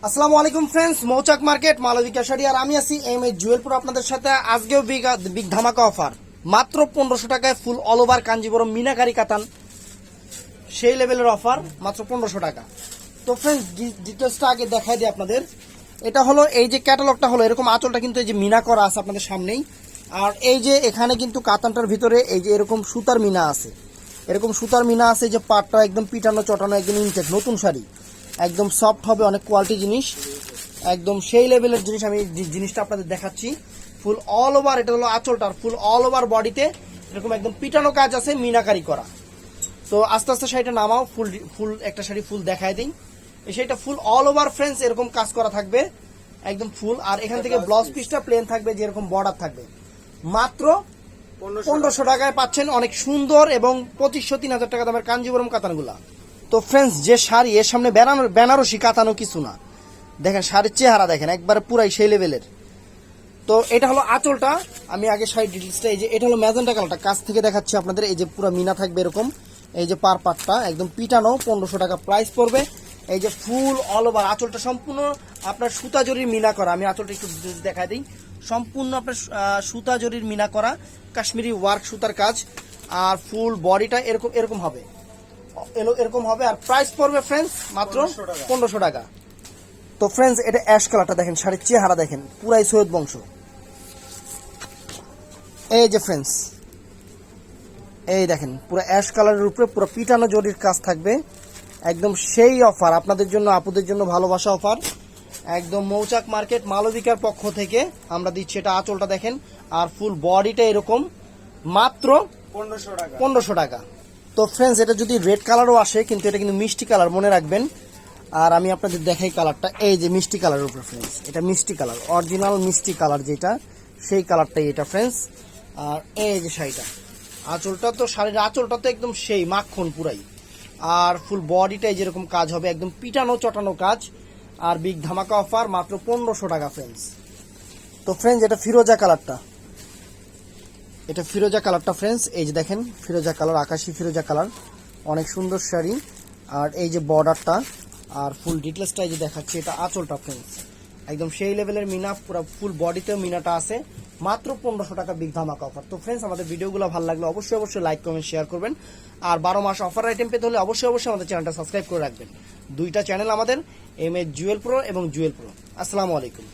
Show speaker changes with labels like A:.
A: আসসালামু আলাইকুম ফ্রেন্ডস, মৌচাক মার্কেট মালবিকা শাড়ি আর আমি আছি এম এ জুয়েলপুর আপনাদের সাথে। আজকেও বিগ ধামাকা অফার, মাত্র 1500 টাকায় ফুল অল ওভার কাঞ্জিবরম মিনাকারি কাতান, সেই লেভেলের অফার মাত্র 1500 টাকা। তো ফ্রেন্ডস, ডিটেলসটা আগে দেখাই দিই আপনাদের। এটা হলো এই যে ক্যাটালগটা হলো এরকম, আঁচলটা কিন্তু এই যে মিনা করা আছে আপনাদের সামনেই। আর এই যে এখানে কিন্তু কাতানটার ভিতরে এই যে এরকম সুতার মিনা আছে, এরকম সুতার মিনা আছে। যে পাটটা একদম পিটানো চটানো, একদম ইনটেক নতুন শাড়ি, একদম সফট হবে, অনেক কোয়ালিটি জিনিস, একদম সেই লেভেলের জিনিস। আমি জিনিসটা আপনাদের দেখাচ্ছি ফুল অল ওভার। এটা হলো আঁচলটার ফুল অল ওভার বডিতে এরকম একদম পিটানো কাজ আছে, মিনাকারি করা। তো আস্তে আস্তে শাড়িটা নামাও, ফুল ফুল একটা শাড়ি ফুল দেখায় দিই। এই শাড়িটা ফুল অল ওভার ফ্রেন্ডস এরকম কাজ করা থাকবে, একদম ফুল। আর এখান থেকে ব্লাউজ পিসটা প্লেন থাকবে, যেরকম বর্ডার থাকবে। মাত্র 1500 টাকায় পাচ্ছেন অনেক সুন্দর এবং 2500-3000 টাকা দামের কাঞ্জিবরম কাতানগুলা। তো ফ্রেন্ডস, যে শাড়ি এর সামনে বেনারসি কাতানো কিছু না, দেখেন শাড়ির চেহারা দেখেন, একবারে পুরাই সেই লেভেলের। তো এটা হলো আঁচলটা। আমি আগে শাড়ির ডিটেলসটা, এই যে এটা হলো ম্যাজেন্টা কালারটা, কাছ থেকে দেখাচ্ছি আপনাদের। এই যে পুরো মিনা থাকবে এরকম, এই যে পাটটা একদম পিটানো, 1500 টাকা প্রাইস পড়বে। এই যে ফুল অল ওভার আঁচলটা সম্পূর্ণ আপনার সুতা জরির মিনা করা। আমি আঁচলটা একটু দেখাই দিই, সম্পূর্ণ আপনার সুতা জরির মিনা করা, কাশ্মীরি ওয়ার্ক সুতার কাজ। আর ফুল বডিটা এরকম এরকম হবে, এরকম হবে। আর প্রাইস পড়বে ফ্রেন্ডস মাত্র 1500 টাকা। তো ফ্রেন্ডস, এটা অ্যাশ কালারটা দেখেন, শাড়ির চেহারা দেখেন, পুরাই সৈয়দ বংশ। এই যে ফ্রেন্ডস, এই দেখেন পুরো অ্যাশ কালারের উপরে পুরো পিটানো জরির কাজ থাকবে, একদম সেই অফার আপনাদের জন্য, আপুদের জন্য ভালোবাসা অফার। একদম মৌচাক মার্কেট মালবিকার পক্ষ থেকে আমরা দিচ্ছি। এটা আঁচলটা দেখেন, আর ফুল বডিটা এরকম, মাত্র 1500 টাকা। তো ফ্রেন্ডস, এটা যদি রেড কালারও আসে, কিন্তু এটা কিন্তু মিষ্টি কালার, মনে রাখবেন। আর আমি আপনাদের দেখাই কালারটা, এই যে মিষ্টি কালারের উপর ফ্রেন্ডস, এটা মিষ্টি কালার, অরিজিনাল মিষ্টি কালার যেটা, সেই কালারটাই এটা ফ্রেন্ডস। আর এই যে শাড়িটা, আঁচলটা তো, শাড়ির আঁচলটা তো একদম সেই মাখন পুরাই। আর ফুল বডিটাই যেরকম কাজ হবে, একদম পিটানো চটানো কাজ। আর বিগ ধামাকা অফার মাত্র 1500 টাকা ফ্রেন্ডস। তো ফ্রেন্ডস, এটা ফিরোজা কালারটা, এটা ফিরোজা কালারটা ফ্রেন্ডস, এই যে দেখেন ফিরোজা কালার, আকাশি ফিরোজা কালার, অনেক সুন্দর শাড়ি। আর এই যে বর্ডারটা আর ফুল ডিটেলসটা এই যে দেখাচ্ছি, এটা আঁচলটা ফ্রেন্ডস, একদম সেই লেভেলের মিনা, পুরো ফুল বডিতেও মিনাটা আছে। মাত্র 1500 টাকা বিগ ধামাকা অফার। তো ফ্রেন্ডস, আমাদের ভিডিওগুলো ভালো লাগলে অবশ্যই লাইক কমেন্ট শেয়ার করবেন। আর 12 মাস অফার আইটেম পেতে হলে অবশ্যই আমাদের চ্যানেলটা সাবস্ক্রাইব করে রাখবেন। দুইটা চ্যানেল আমাদের, এম এ জুয়েল প্রো এবং জুয়েল প্রো। আসসালামু আলাইকুম।